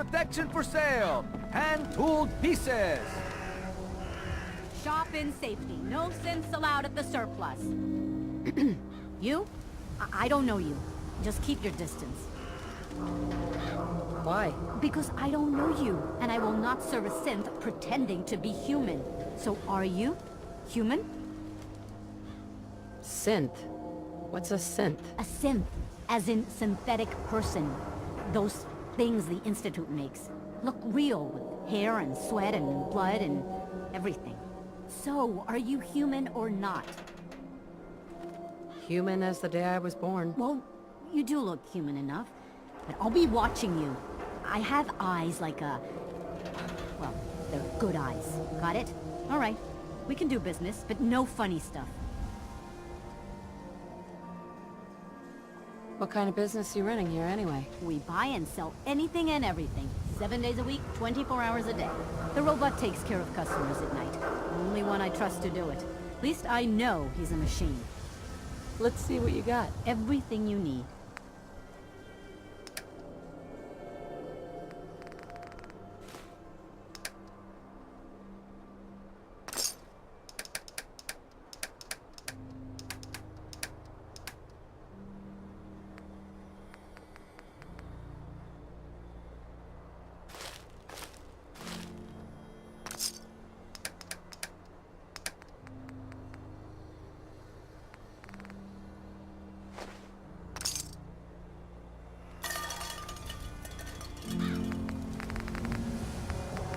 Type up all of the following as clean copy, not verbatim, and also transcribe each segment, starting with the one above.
Protection for sale! Hand-tooled pieces! Shop in safety. No sense allowed at the surplus. You? I don't know you. Just keep your distance. Why? Because I don't know you, and I will not serve a synth pretending to be human. So are you human? Synth? What's a synth? A synth, as in synthetic person. Those things the Institute makes. Look real, with hair and sweat and blood and everything. So, are you human or not? Human as the day I was born. Well, you do look human enough. But I'll be watching you. I have eyes like a... Well, they're good eyes. Got it? All right. We can do business, but no funny stuff. What kind of business you running here anyway? We buy and sell anything and everything. 7 days a week, 24 hours a day. The robot takes care of customers at night. Only one I trust to do it. At least I know he's a machine. Let's see what you got. Everything you need.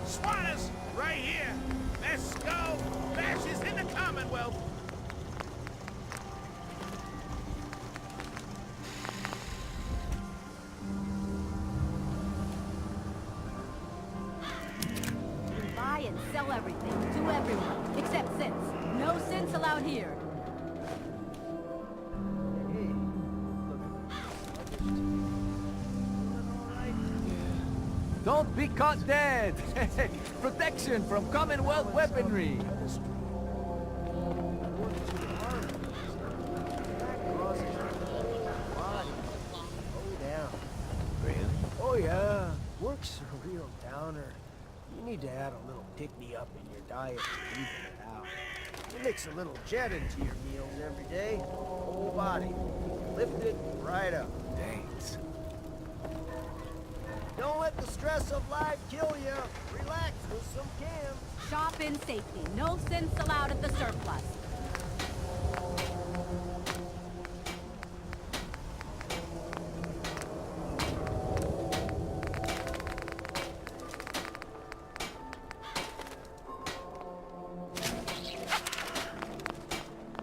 Swatters, right here. Let's go. Bashes in the Commonwealth. We buy and sell everything to everyone, except synths. No synths allowed here. Don't be caught dead! Protection from Commonwealth weaponry! Oh yeah, work's a real downer. You need to add a little pick-me-up in your diet to even it out. You mix a little jet into your meals every day, whole body. Lift it right up. Thanks. Don't let the stress of life kill you. Relax with some cams. Shop in safety. No synths allowed at the surplus.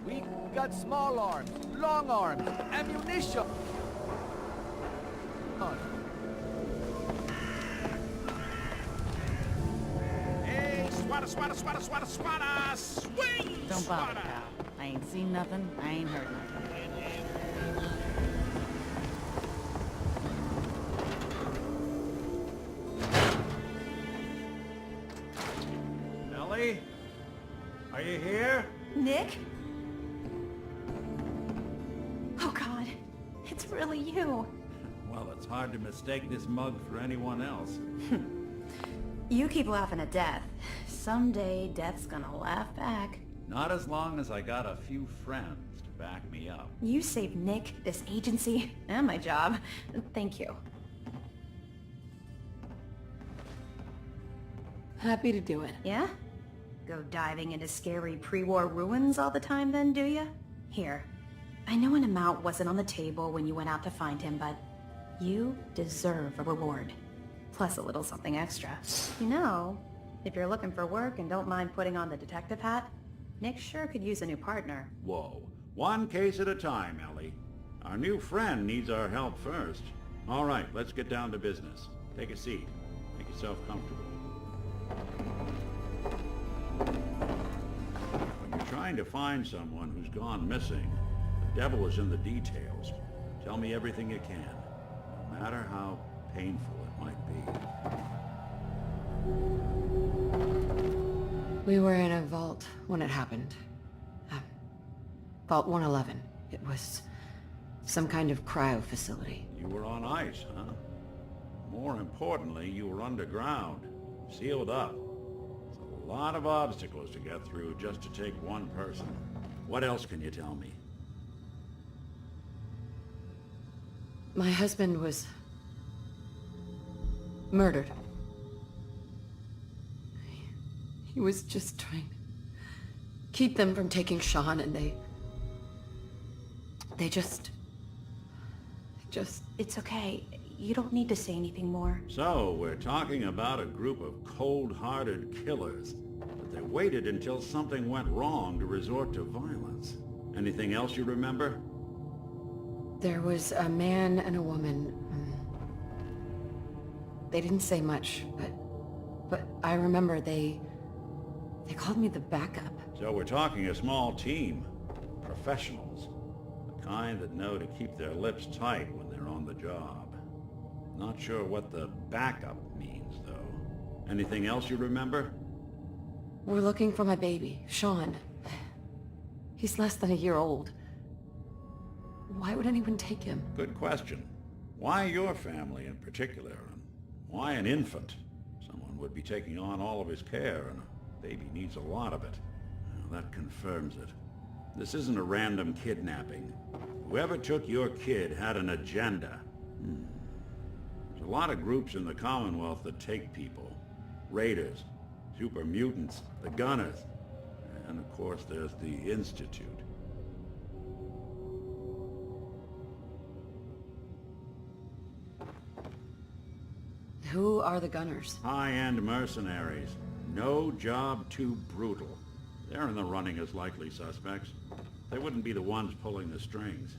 We got small arms, long arms, ammunition! Hey, swatter, swatter, swatter, swatter, swatter. Swing, Don't bother, swatter. pal. I ain't seen nothing. I ain't heard nothing. Ellie? Are you here? Nick? Oh God, it's really you. Well, it's hard to mistake this mug for anyone else. You keep laughing at death. Someday, death's gonna laugh back. Not as long as I got a few friends to back me up. You saved Nick, this agency, and my job. Thank you. Happy to do it. Yeah? Go diving into scary pre-war ruins all the time then, do ya? Here. I know an amount wasn't on the table when you went out to find him, but you deserve a reward. Plus a little something extra. You know, if you're looking for work and don't mind putting on the detective hat, Nick sure could use a new partner. Whoa. One case at a time, Ellie. Our new friend needs our help first. All right, let's get down to business. Take a seat. Make yourself comfortable. When you're trying to find someone who's gone missing, the devil is in the details. Tell me everything you can, no matter how painful it might be. We were in a vault when it happened. Vault 111. It was some kind of cryo facility. You were on ice, huh? More importantly, you were underground, sealed up. It's a lot of obstacles to get through just to take one person. What else can you tell me? My husband was murdered. He was just trying to keep them from taking Sean, and they just... It's okay. You don't need to say anything more. So, we're talking about a group of cold-hearted killers, but they waited until something went wrong to resort to violence. Anything else you remember? There was a man and a woman. They didn't say much, but I remember they called me the backup. So we're talking a small team. Professionals. The kind that know to keep their lips tight when they're on the job. Not sure what the backup means, though. Anything else you remember? We're looking for my baby, Sean. He's less than a year old. Why would anyone take him? Good question. Why your family in particular? And why an infant? Someone would be taking on all of his care, and a baby needs a lot of it. Well, that confirms it. This isn't a random kidnapping. Whoever took your kid had an agenda. There's a lot of groups in the Commonwealth that take people. Raiders, super mutants, the Gunners, and of course there's the Institute. Who are the Gunners? High-end mercenaries. No job too brutal. They're in the running as likely suspects. They wouldn't be the ones pulling the strings.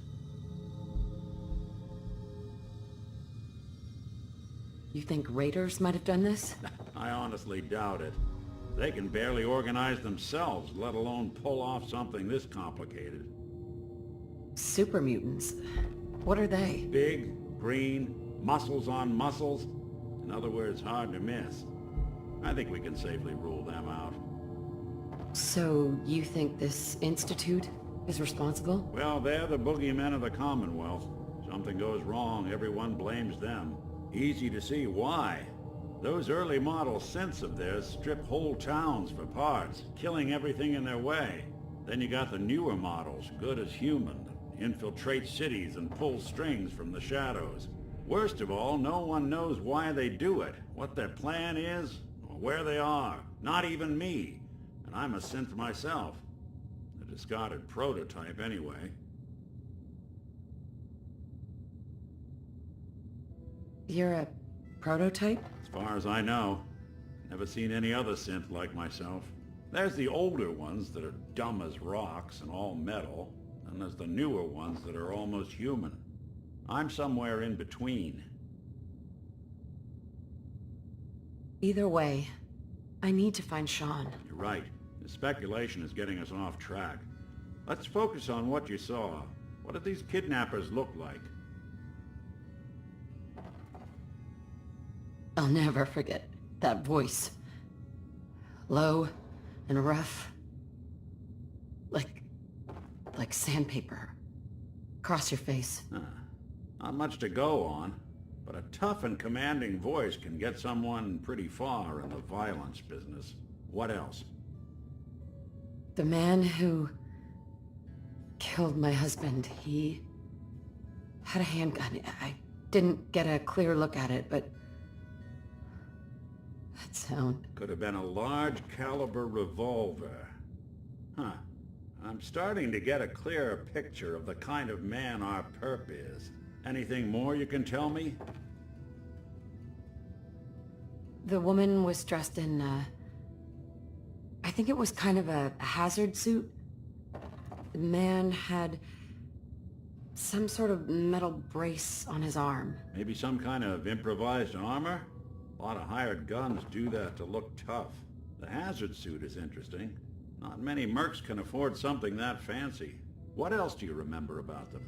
You think raiders might have done this? I honestly doubt it. They can barely organize themselves, let alone pull off something this complicated. Super mutants. What are they? Big, green, muscles on muscles. In other words, hard to miss. I think we can safely rule them out. So, you think this Institute is responsible? Well, they're the boogeymen of the Commonwealth. Something goes wrong, everyone blames them. Easy to see why. Those early model synths of theirs strip whole towns for parts, killing everything in their way. Then you got the newer models, good as human, infiltrate cities and pull strings from the shadows. Worst of all, no one knows why they do it, what their plan is, or where they are. Not even me. And I'm a synth myself. A discarded prototype anyway. You're a prototype? As far as I know. Never seen any other synth like myself. There's the older ones that are dumb as rocks and all metal. And there's the newer ones that are almost human. I'm somewhere in between. Either way, I need to find Sean. You're right. The speculation is getting us off track. Let's focus on what you saw. What did these kidnappers look like? I'll never forget that voice. Low and rough. Like sandpaper. Across your face. Not much to go on, but a tough and commanding voice can get someone pretty far in the violence business. What else? The man who killed my husband, he had a handgun. I didn't get a clear look at it, but that sound. Could have been a large caliber revolver. Huh. I'm starting to get a clearer picture of the kind of man our perp is. Anything more you can tell me? The woman was dressed in, I think it was kind of a hazard suit. The man had some sort of metal brace on his arm. Maybe some kind of improvised armor? A lot of hired guns do that to look tough. The hazard suit is interesting. Not many mercs can afford something that fancy. What else do you remember about them?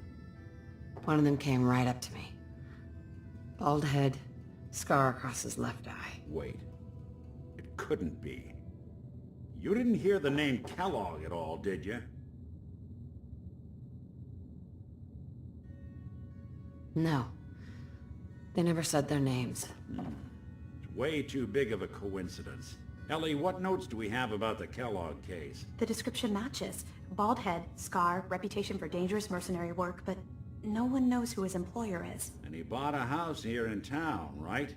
One of them came right up to me. Bald head, scar across his left eye. Wait. It couldn't be. You didn't hear the name Kellogg at all, did you? No. They never said their names. It's way too big of a coincidence. Ellie, what notes do we have about the Kellogg case? The description matches. Bald head, scar, reputation for dangerous mercenary work, but no one knows who his employer is. And he bought a house here in town, right?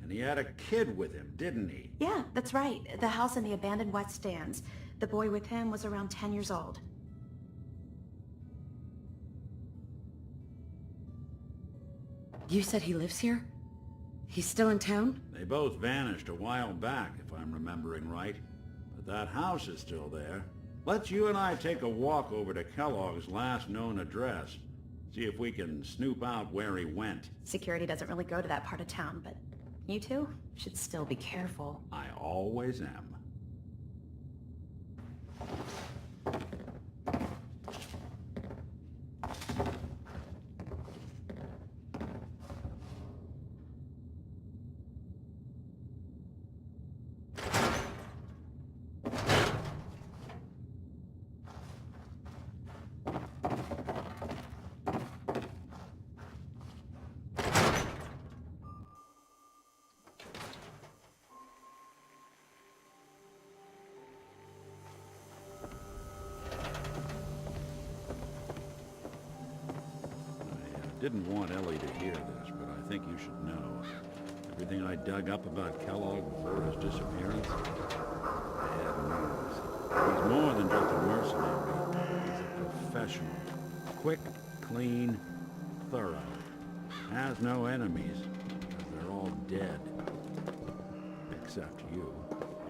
And he had a kid with him, didn't he? Yeah, that's right. The house in the abandoned West Stands. The boy with him was around 10 years old. You said he lives here? He's still in town? They both vanished a while back, if I'm remembering right. But that house is still there. Let's you and I take a walk over to Kellogg's last known address. See if we can snoop out where he went. Security doesn't really go to that part of town, but you two should still be careful. I always am. I didn't want Ellie to hear this, but I think you should know. Everything I dug up about Kellogg before his disappearance, bad news. He's more than just a mercenary. He's a professional. Quick, clean, thorough. Has no enemies, because they're all dead. Except you.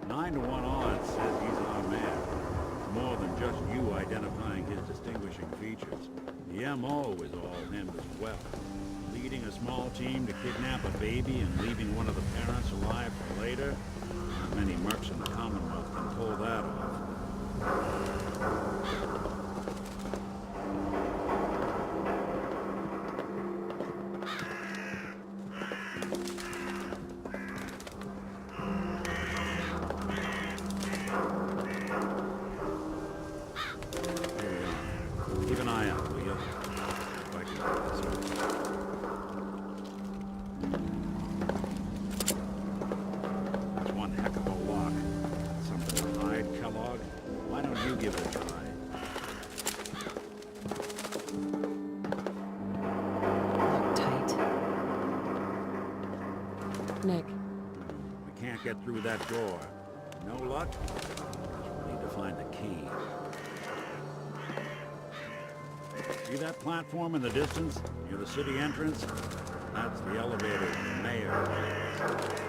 9 to 1 odds says he's our man. More than just you identifying his distinguishing features. The M.O. is all him as well. Leading a small team to kidnap a baby and leaving one of the parents alive for later. Not many mercs in the Commonwealth can pull that off. Keep an eye out, will you? If I can get this right. That's one heck of a lock. Something to hide, Kellogg? Why don't you give it a try? Tight. Nick. We can't get through that door. No luck? We need to find the key. See that platform in the distance, near the city entrance? That's the elevator to the mayor.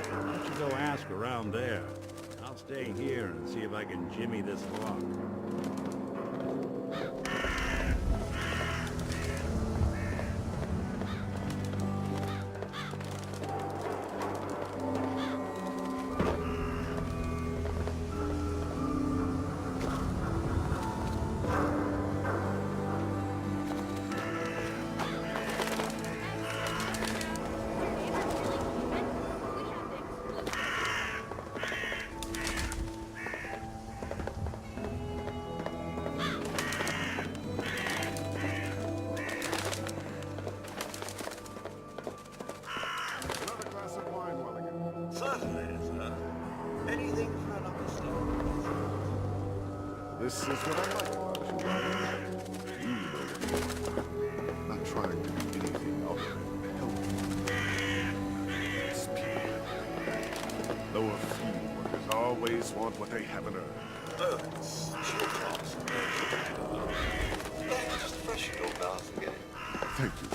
Why don't you go ask around there? I'll stay here and see if I can jimmy this lock. This is what I like about you. You know, not trying to do anything other than help these people. Though a few workers always want what they haven't earned. Just fresh your mouth again. Thank you.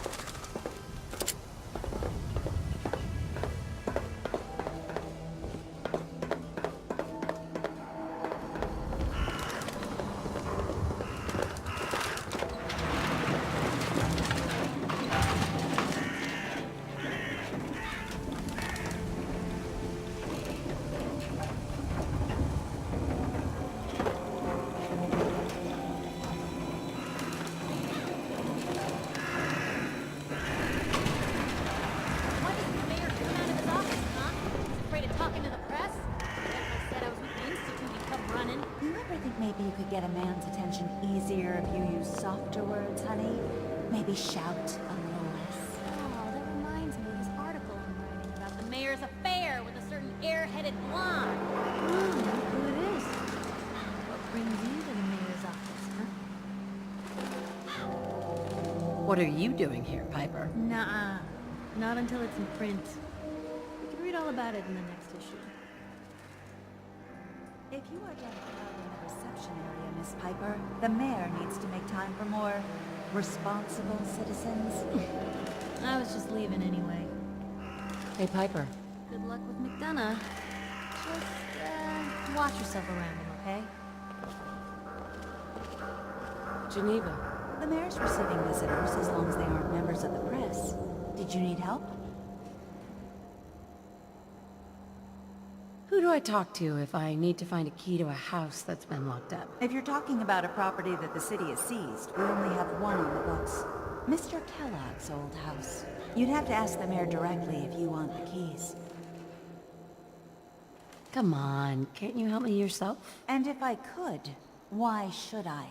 Why doesn't the mayor come out of his office, huh? He's afraid of talking to the press? If I said I was with the Institute, he'd come running. You ever think maybe you could get a man's attention easier if you use softer words, honey? Maybe shout a little less. Oh, that reminds me, this article What are you doing here, Piper? Nuh-uh. Not until it's in print. You can read all about it in the next issue. If you are done crowding the reception area, Miss Piper, the mayor needs to make time for more responsible citizens. I was just leaving anyway. Hey, Piper. Good luck with McDonough. Just, watch yourself around him, okay? Geneva. The mayor's receiving visitors as long as they aren't members of the press. Did you need help? Who do I talk to if I need to find a key to a house that's been locked up? If you're talking about a property that the city has seized, we only have one on the books. Mr. Kellogg's old house. You'd have to ask the mayor directly if you want the keys. Come on, can't you help me yourself? And if I could, why should I?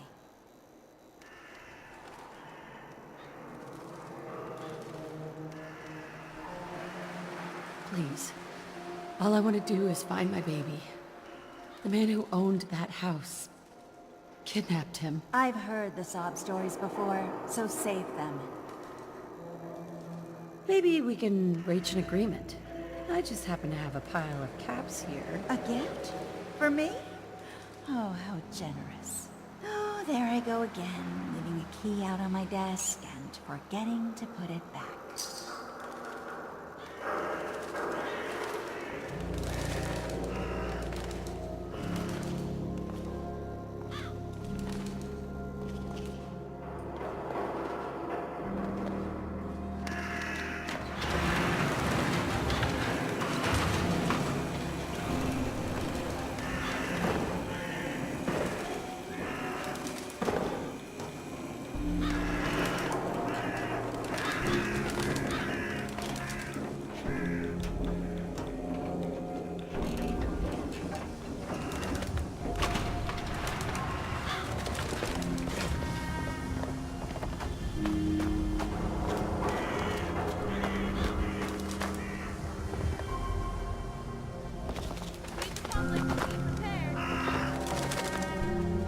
Please. All I want to do is find my baby. The man who owned that house kidnapped him. I've heard the sob stories before, so save them. Maybe we can reach an agreement. I just happen to have a pile of caps here. A gift? For me? Oh, how generous. Oh, there I go again, leaving a key out on my desk and forgetting to put it back.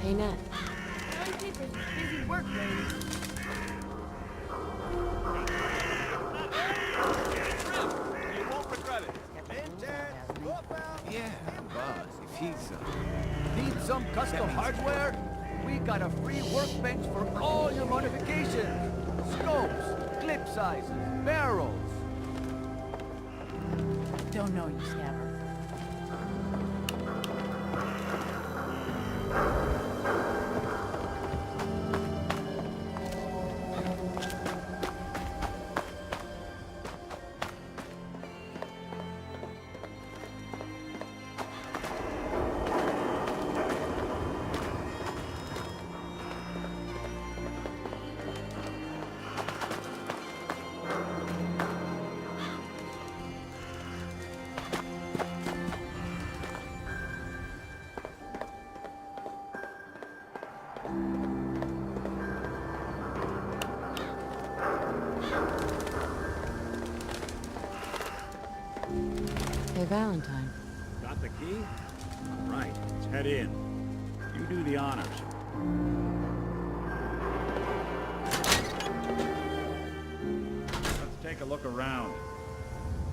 Hey, Nat. Busy work, lady. You won't regret it. Yeah, boss, if he's, need some custom hardware? We got a free workbench for all your modifications. Scopes, clip sizes, barrels. Don't know you, Scabber. Hey, Valentine. Got the key? All right, let's head in. You do the honors. Let's take a look around.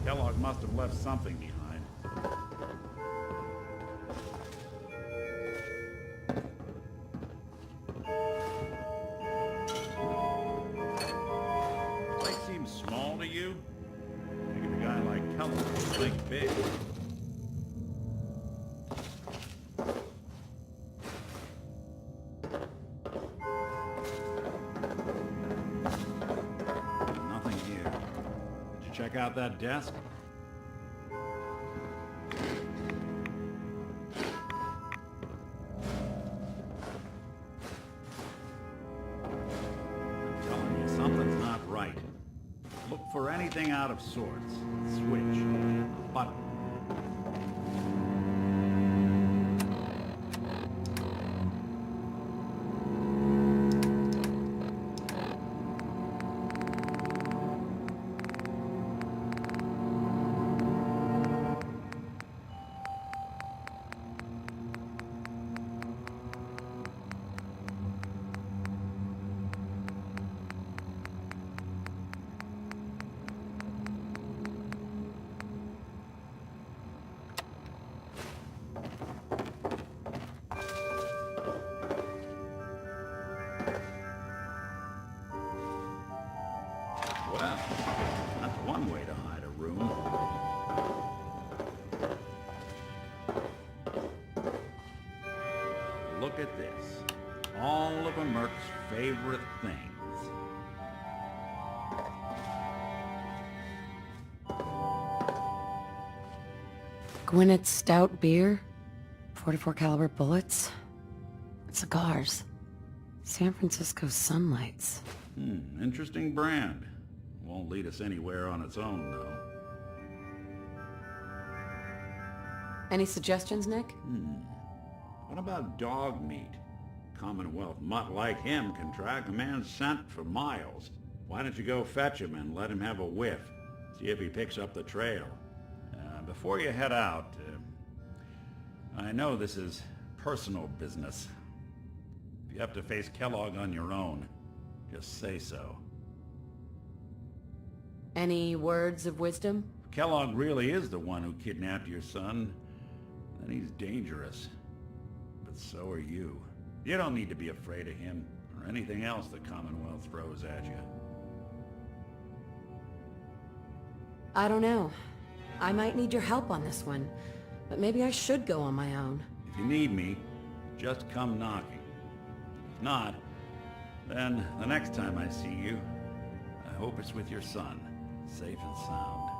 Kellogg must have left something behind. Place seems small to you? Figured a guy like Kellogg would think big. Nothing here. Did you check out that desk? I'm telling you, something's not right. Look for anything out of sorts. Switch. Button. Well, that's one way to hide a room. Look at this. All of a Merc's favorite things. Gwinnett's stout beer, 44 caliber bullets, cigars, San Francisco sunlights. Interesting brand. Won't lead us anywhere on its own, though. Any suggestions, Nick? What about dog meat? Commonwealth mutt like him can track a man's scent for miles. Why don't you go fetch him and let him have a whiff? See if he picks up the trail. Before you head out, I know this is personal business. If you have to face Kellogg on your own, just say so. Any words of wisdom? If Kellogg really is the one who kidnapped your son, then he's dangerous. But so are you. You don't need to be afraid of him or anything else the Commonwealth throws at you. I don't know. I might need your help on this one, but maybe I should go on my own. If you need me, just come knocking. If not, then the next time I see you, I hope it's with your son, safe and sound.